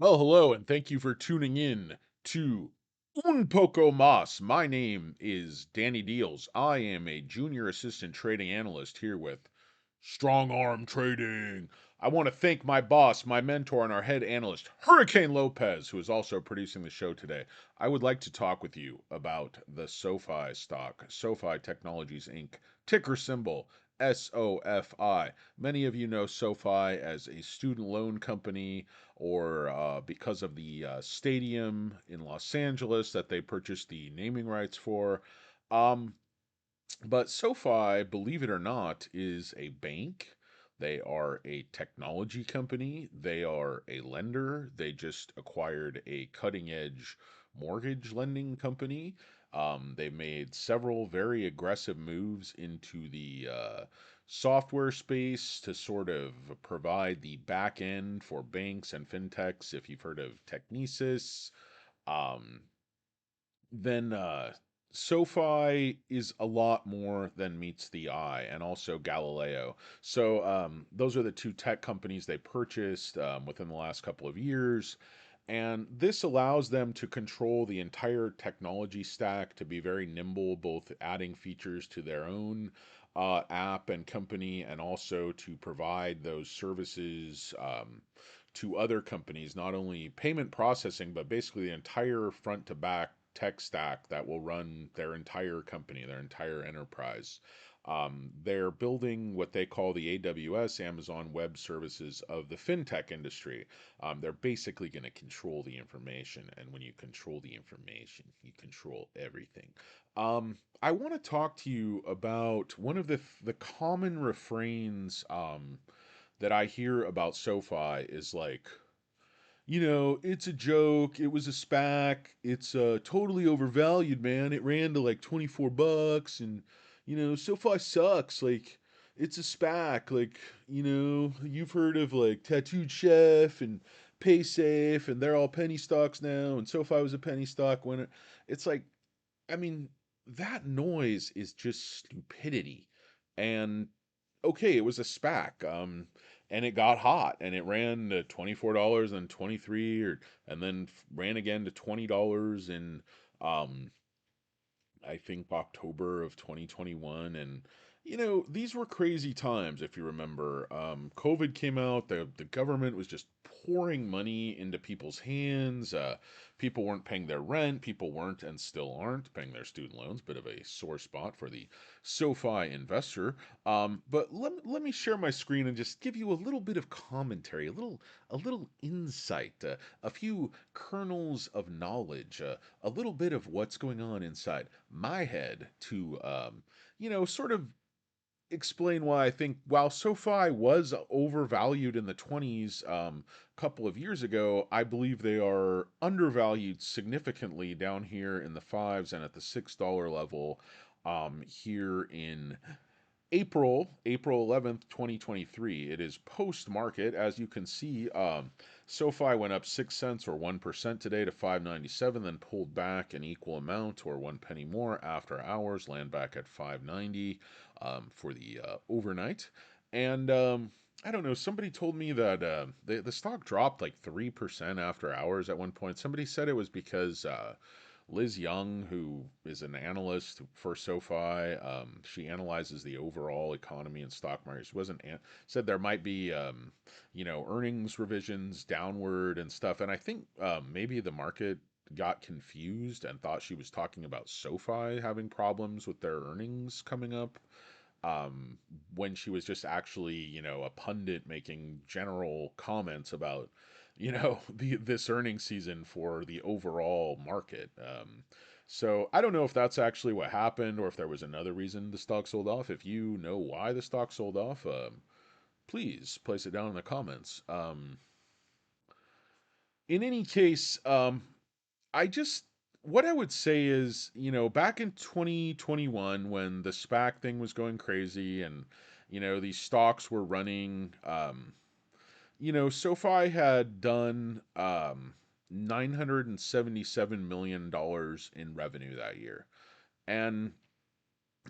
Well, hello, and thank you for tuning in to Un Poco Mas. My name is DannyDealz. I am a junior assistant trading analyst here with Strong Arm Trading. I want to thank my boss, my mentor, and our head analyst, Hurricane Lopez, who is also producing the show today. I would like to talk with you about the SoFi stock, SoFi Technologies Inc., ticker symbol SOFI. Many of you know SoFi as a student loan company or because of the stadium in Los Angeles that they purchased the naming rights for. Um, but SoFi, believe it or not, is a bank. They are a technology company. They are a lender. They just acquired a cutting edge mortgage lending company. They made several very aggressive moves into the software space to sort of provide the back end for banks and fintechs. If you've heard of Technesis, um, then SoFi is a lot more than meets the eye, and also Galileo. So those are the two tech companies they purchased within the last couple of years. And this allows them to control the entire technology stack, to be very nimble, both adding features to their own app and company, and also to provide those services to other companies, not only payment processing, but basically the entire front to back tech stack that will run their entire company, their entire enterprise. They're building what they call the AWS, Amazon Web Services of the fintech industry. They're basically going to control the information, and when you control the information, you control everything. I want to talk to you about one of the common refrains that I hear about SoFi is like, it's a joke. It was a SPAC. It's totally overvalued, man. It ran to like 24 bucks and SoFi sucks. Like it's a SPAC. Like, you've heard of like Tattooed Chef and PaySafe and they're all penny stocks now and SoFi was a penny stock when it's like, I mean, that noise is just stupidity. And okay, it was a SPAC, and it got hot, and it ran to $24 and 23, and then ran again to $20 in, um, I think October of 2021, and these were crazy times. If you remember, COVID came out, the government was just pouring money into people's hands. People weren't paying their rent, people weren't and still aren't paying their student loans. Bit of a sore spot for the SoFi investor. But let me share my screen and just give you a little bit of commentary, a little insight, a few kernels of knowledge, a little bit of what's going on inside my head to sort of explain why I think while SoFi was overvalued in the 20s couple of years ago, I believe they are undervalued significantly down here in the fives and at the $6 level here in April 11th, 2023. It is post market. As you can see, SoFi went up 6 cents or 1% today to 5.97, then pulled back an equal amount or 1 penny more after hours, land back at 5.90 for the overnight. And I don't know, somebody told me that the stock dropped like 3% after hours at one point. Somebody said it was because Liz Young, who is an analyst for SoFi, she analyzes the overall economy and stock market. She wasn't said there might be earnings revisions downward and stuff, and I think maybe the market got confused and thought she was talking about SoFi having problems with their earnings coming up um, when she was just actually, a pundit making general comments about, the this earnings season for the overall market. So I don't know if that's actually what happened or if there was another reason the stock sold off. If you know why the stock sold off, please place it down in the comments. In any case, I just what I would say is, back in 2021 when the SPAC thing was going crazy and these stocks were running SoFi had done $977 million in revenue that year. And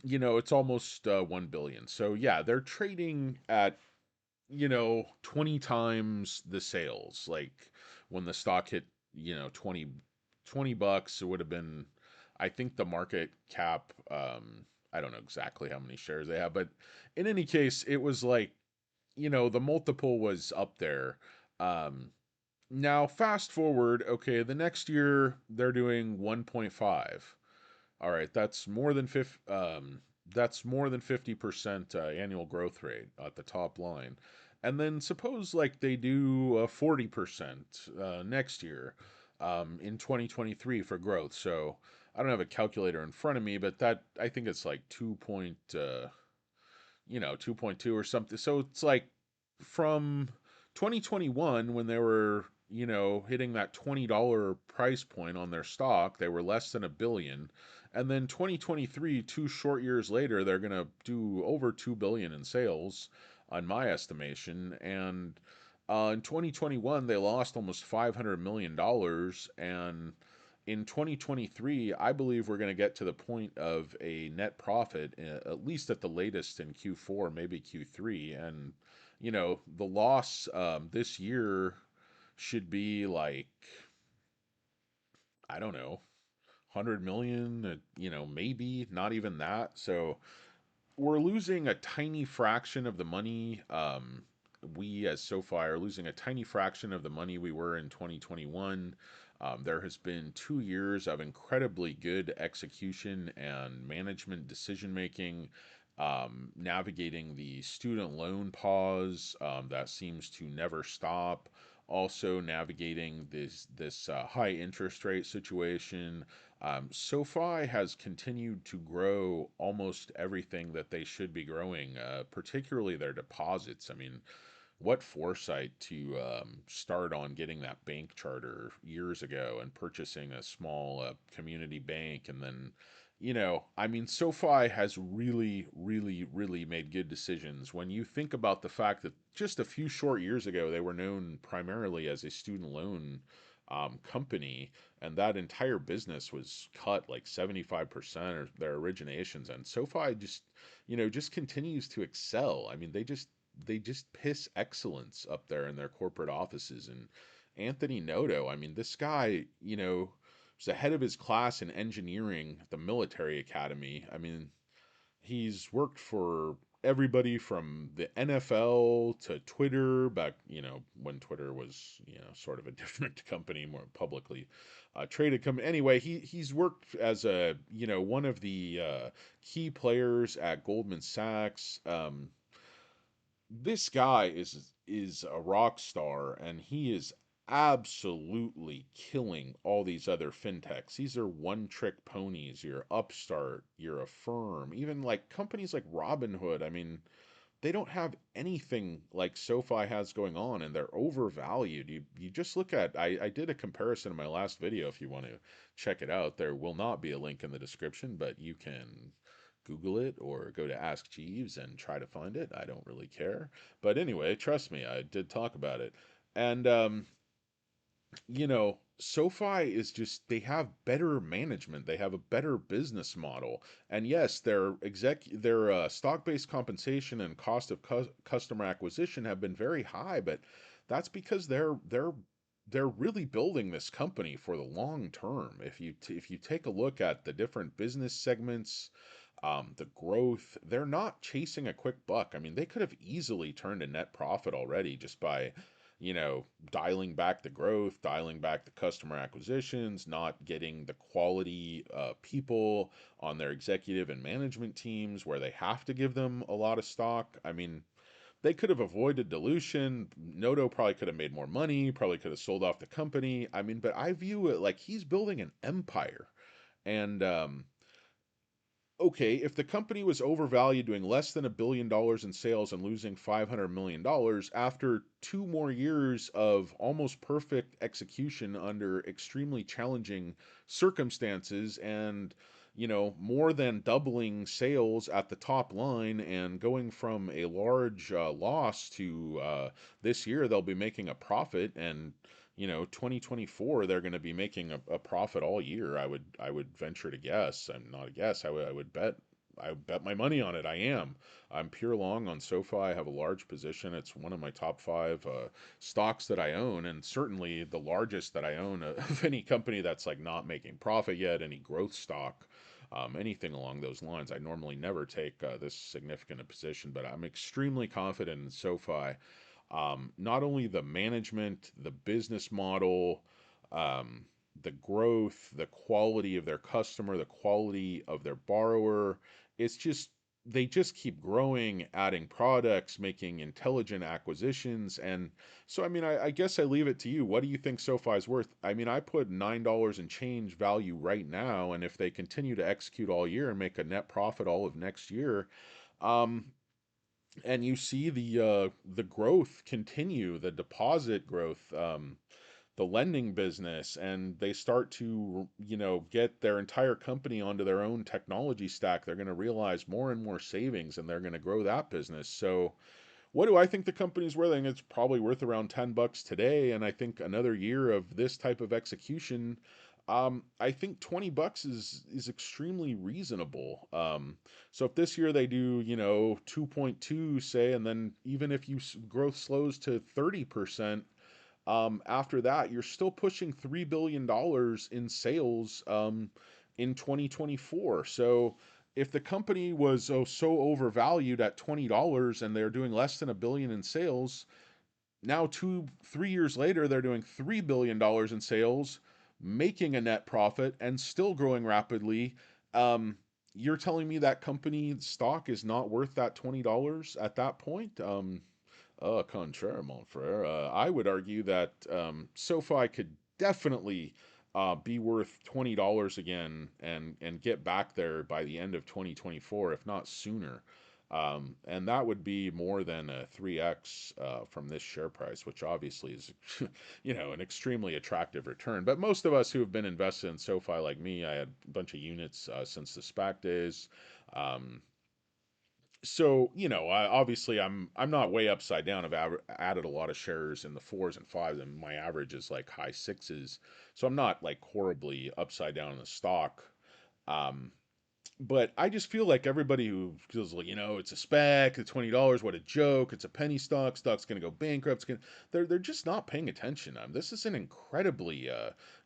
it's almost 1 billion. So yeah, they're trading at 20 times the sales. Like when the stock hit, 20 bucks, it would have been, I think the market cap, I don't know exactly how many shares they have, but in any case, it was like, the multiple was up there. Um, Now, fast forward, okay, the next year they're doing 1.5. All right, that's more than 50% annual growth rate at the top line. And then suppose like they do 40% next year in 2023 for growth. So I don't have a calculator in front of me, but that I think it's like 2.2 or something. So it's like from 2021 when they were, hitting that $20 price point on their stock, they were less than a billion. And then 2023, 2 short years later, they're going to do over 2 billion in sales on my estimation. And in 2021, they lost almost $500 million. And in 2023, I believe we're going to get to the point of a net profit, at least at the latest in Q4, maybe Q3. And, the loss this year should be like, I don't know, 100 million, maybe not even that. So we're losing a tiny fraction of the money. We as SoFi are losing a tiny fraction of the money we were in 2021. There has been 2 years of incredibly good execution and management decision making, navigating the student loan pause that seems to never stop. Also navigating this high interest rate situation. SoFi has continued to grow almost everything that they should be growing, particularly their deposits. I mean, what foresight to start on getting that bank charter years ago and purchasing a small community bank. And then, I mean, SoFi has really, really, really made good decisions. When you think about the fact that just a few short years ago, they were known primarily as a student loan company, and that entire business was cut like 75% of their originations. And SoFi just continues to excel. I mean, they just piss excellence up there in their corporate offices. And Anthony Noto, I mean, this guy, was ahead of his class in engineering at the military academy. I mean, he's worked for everybody from the NFL to Twitter back, when Twitter was, sort of a different company, more publicly traded company. Anyway, he's worked as one of the key players at Goldman Sachs. This guy is a rock star, and he is absolutely killing all these other fintechs. These are one trick ponies. You're Upstart, you're Affirm, even like companies like Robinhood. I mean, they don't have anything like SoFi has going on, and they're overvalued. You just look at, I did a comparison in my last video. If you want to check it out, there will not be a link in the description, but you can Google it or go to Ask Jeeves and try to find it. I don't really care. But anyway, trust me, I did talk about it. And SoFi is just, they have better management, they have a better business model. And yes, their stock-based compensation and cost of customer acquisition have been very high, but that's because they're really building this company for the long term. If you take a look at the different business segments, the growth, they're not chasing a quick buck. I mean, they could have easily turned a net profit already just by, dialing back the growth, dialing back the customer acquisitions, not getting the quality people on their executive and management teams where they have to give them a lot of stock. I mean, they could have avoided dilution. Noto probably could have made more money, probably could have sold off the company. I mean, but I view it like he's building an empire. And okay, if the company was overvalued, doing less than $1 billion in sales and losing $500 million after 2 more years of almost perfect execution under extremely challenging circumstances, and more than doubling sales at the top line and going from a large loss to this year they'll be making a profit. And 2024 they're going to be making a profit all year. I would venture to guess. I'm not a guess. I would bet I bet my money on it. I am. I'm pure long on SoFi. I have a large position. It's one of my top five stocks that I own, and certainly the largest that I own of any company that's like not making profit yet, any growth stock. Anything along those lines. I normally never take this significant a position, but I'm extremely confident in SoFi. Not only the management, the business model, um, the growth, the quality of their customer, the quality of their borrower. It's just, they just keep growing, adding products, making intelligent acquisitions. And so, I mean, I guess I leave it to you. What do you think SoFi's worth? I mean, I put $9 and change value right now. And if they continue to execute all year and make a net profit all of next year, um, and you see the growth continue, the deposit growth, the lending business, and they start to get their entire company onto their own technology stack, they're going to realize more and more savings, and they're going to grow that business. So what do I think the company's worth? I think it's probably worth around $10 today, and I think another year of this type of execution, I think $20 is extremely reasonable. So if this year they do, 2.2, say, and then even if growth slows to 30%, after that, you're still pushing $3 billion in sales in 2024. So if the company was so overvalued at $20 and they're doing less than a billion in sales, now 3 years later they're doing $3 billion in sales, making a net profit and still growing rapidly. Um, you're telling me that company stock is not worth that $20 at that point? Contraire, mon frere. I would argue that SoFi could definitely be worth $20 again and get back there by the end of 2024, if not sooner. And that would be more than a 3x from this share price, which obviously is, an extremely attractive return. But most of us who have been invested in SoFi, like me, I had a bunch of units since the SPAC days. Um, so obviously I'm not way upside down. I've added a lot of shares in the fours and fives, and my average is like high sixes. So I'm not like horribly upside down in the stock. Um, but I just feel like everybody who feels like, it's a spec, the $20, what a joke, it's a penny stock, stock's gonna go bankrupt, they're just not paying attention. This is an incredibly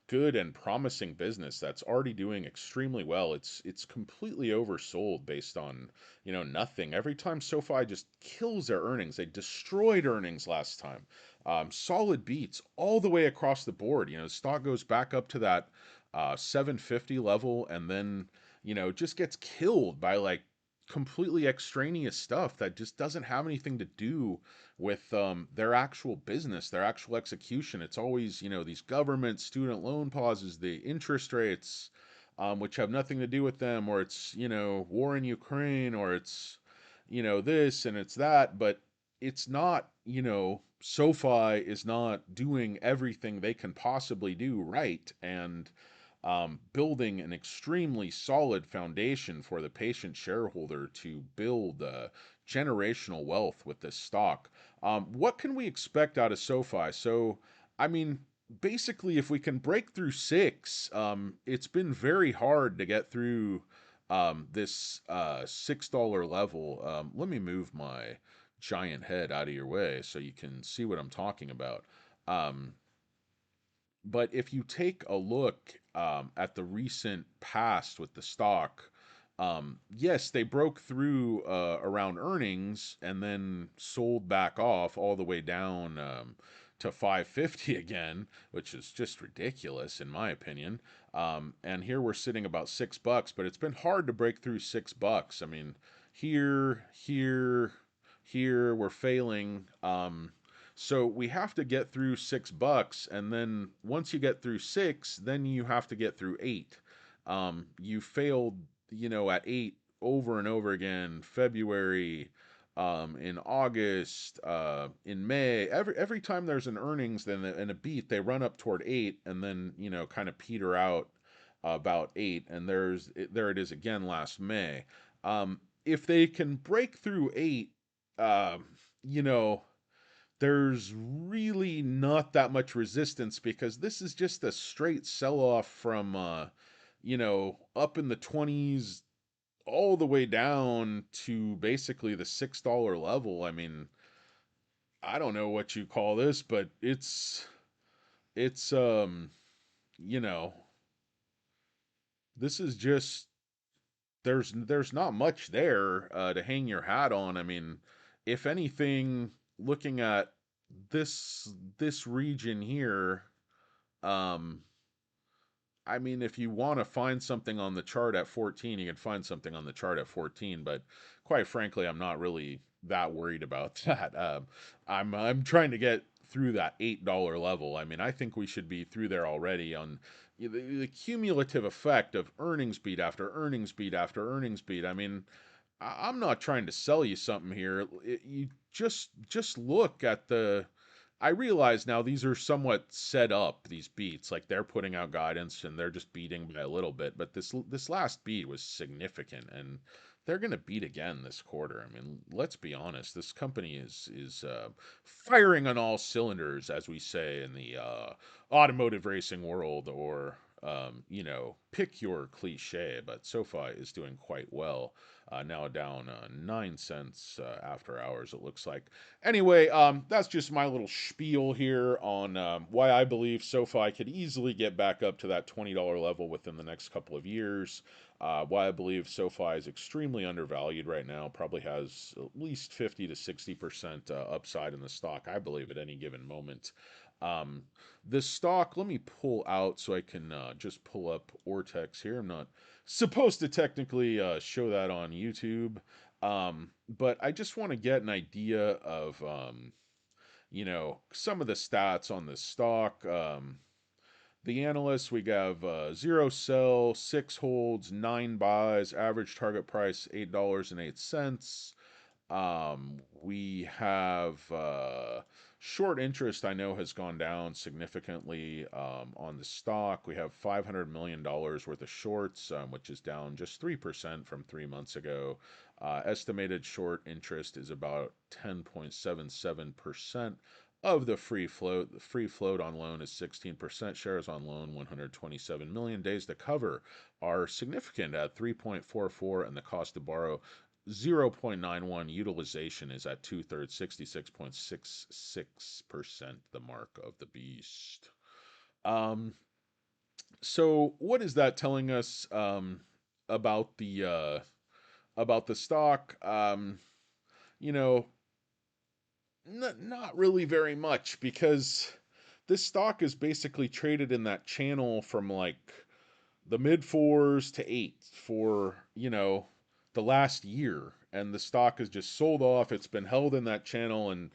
good and promising business that's already doing extremely well. It's completely oversold based on, nothing. Every time SoFi just kills their earnings, they destroyed earnings last time. Solid beats all the way across the board. The stock goes back up to that 750 level, and then just gets killed by like completely extraneous stuff that just doesn't have anything to do with their actual business, their actual execution. It's always, these government student loan pauses, the interest rates, which have nothing to do with them, or it's, war in Ukraine, or it's, this and it's that, but it's not, SoFi is not doing everything they can possibly do right. And building an extremely solid foundation for the patient shareholder to build generational wealth with this stock. What can we expect out of SoFi? So, I mean, basically, if we can break through six, it's been very hard to get through this $6 level. Let me move my giant head out of your way so you can see what I'm talking about. Um, but if you take a look at the recent past with the stock, yes, they broke through around earnings and then sold back off all the way down to 550 again, which is just ridiculous in my opinion. And here we're sitting about $6, but it's been hard to break through $6. I mean, here, here, we're failing. So we have to get through $6, and then once you get through six, then you have to get through eight. You failed, at eight over and over again. February, in August, in May. Every time there's an earnings then and a beat, they run up toward eight, and then kind of peter out about eight. And there it is again last May. If they can break through eight, um, you know there's really not that much resistance because this is just a straight sell off from up in the 20s all the way down to basically the $6 level. I mean, I don't know what you call this, but it's you know, this is just there's not much there to hang your hat on. I mean, if anything, looking at this region here, um, I mean, if you want to find something on the chart at 14, you can find something on the chart at 14. But quite frankly, I'm not really that worried about that. I'm trying to get through that $8 level. I mean, I think we should be through there already on the cumulative effect of earnings beat after earnings beat after earnings beat. I mean, I'm not trying to sell you something here. You just look at the. I realize now these are somewhat set up. These beats, like they're putting out guidance and they're just beating by a little bit. But this last beat was significant, and they're going to beat again this quarter. I mean, let's be honest. This company is firing on all cylinders, as we say in the automotive racing world, or pick your cliche. But SoFi is doing quite well. Now down 9 cents after hours, it looks like. Anyway, that's just my little spiel here on why I believe SoFi could easily get back up to that $20 level within the next couple of years. Why I believe SoFi is extremely undervalued right now, probably has at least 50 to 60% upside in the stock, I believe, at any given moment. Um, this stock, let me pull out so I can just pull up Ortex here. I'm not supposed to technically show that on YouTube. But I just want to get an idea of, some of the stats on this stock. The analysts, we have zero sell, six holds, nine buys, average target price $8.08. We have short interest, I know, has gone down significantly on the stock. We have $500 million worth of shorts, which is down just 3% from 3 months ago. Estimated short interest is about 10.77% of the free float. The free float on loan is 16%. Shares on loan, 127 million. Days to cover are significant at 3.44, and the cost to borrow 0.91. Utilization is at two-thirds, 66.66%, the mark of the beast. Um, so what is that telling us about the stock? You know, not really very much, because this stock is basically traded in that channel from like the mid fours to eight for, the last year. And the stock has just sold off. It's been held in that channel. And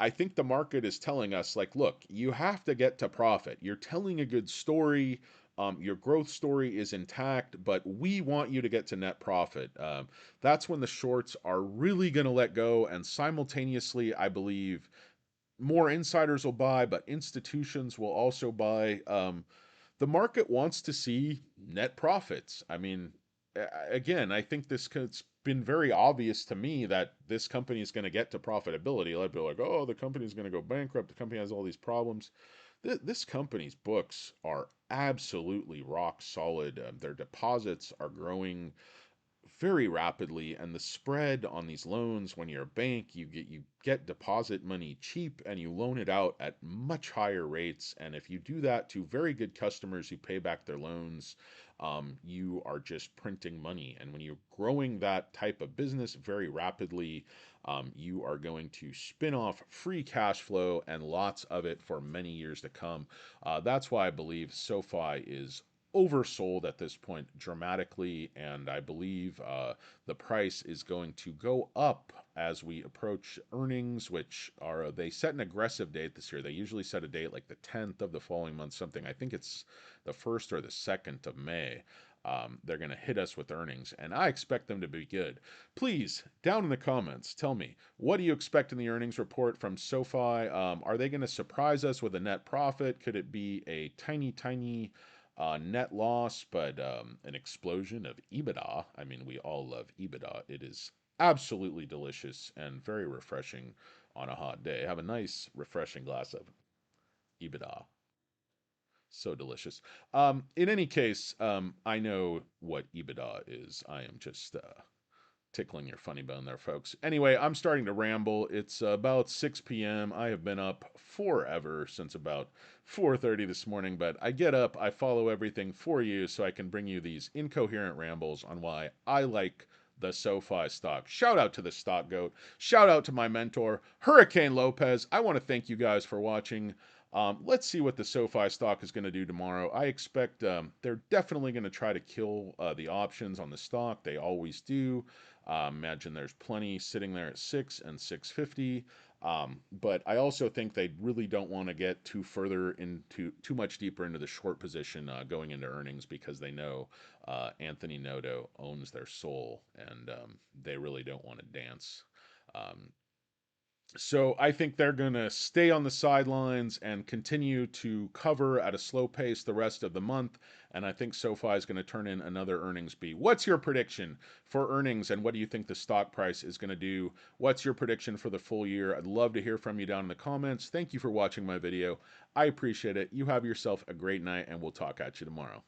I think the market is telling us, like, look, you have to get to profit. You're telling a good story. Your growth story is intact, but we want you to get to net profit. That's when the shorts are really going to let go. And simultaneously, I believe more insiders will buy, but institutions will also buy. The market wants to see net profits. I mean, again, I think it's been very obvious to me that this company is going to get to profitability. I'd be like, oh, the company is going to go bankrupt. The company has all these problems. This company's books are absolutely rock solid. Their deposits are growing very rapidly, and the spread on these loans, when you're a bank, you get deposit money cheap and you loan it out at much higher rates. And if you do that to very good customers who pay back their loans, you are just printing money. And when you're growing that type of business very rapidly, you are going to spin off free cash flow, and lots of it for many years to come. That's why I believe SoFi is oversold at this point dramatically, and I believe the price is going to go up as we approach earnings, which are, they set an aggressive date this year. They usually set a date like the 10th of the following month, something. I think it's the 1st or the 2nd of May. They're going to hit us with earnings, and I expect them to be good. Please, down in the comments, tell me, what do you expect in the earnings report from SoFi? Are they going to surprise us with a net profit? Could it be a tiny net loss, but an explosion of EBITDA? I mean, we all love EBITDA. It is absolutely delicious and very refreshing on a hot day. Have a nice, refreshing glass of EBITDA. So delicious. In any case, I know what EBITDA is. I am just tickling your funny bone there, folks. Anyway, I'm starting to ramble. It's about 6 p.m. I have been up forever, since about 4:30 this morning, but I get up, I follow everything for you so I can bring you these incoherent rambles on why I like the SoFi stock. Shout out to the stock goat. Shout out to my mentor, Hurricane Lopez. I want to thank you guys for watching. Let's see what the SoFi stock is going to do tomorrow. I expect they're definitely going to try to kill the options on the stock. They always do. Imagine there's plenty sitting there at 6 and 650. But I also think they really don't want to get too much deeper into the short position going into earnings, because they know Anthony Noto owns their soul, and they really don't want to dance. Um, so I think they're going to stay on the sidelines and continue to cover at a slow pace the rest of the month. And I think SoFi is going to turn in another earnings beat. What's your prediction for earnings, and what do you think the stock price is going to do? What's your prediction for the full year? I'd love to hear from you down in the comments. Thank you for watching my video. I appreciate it. You have yourself a great night, and we'll talk at you tomorrow.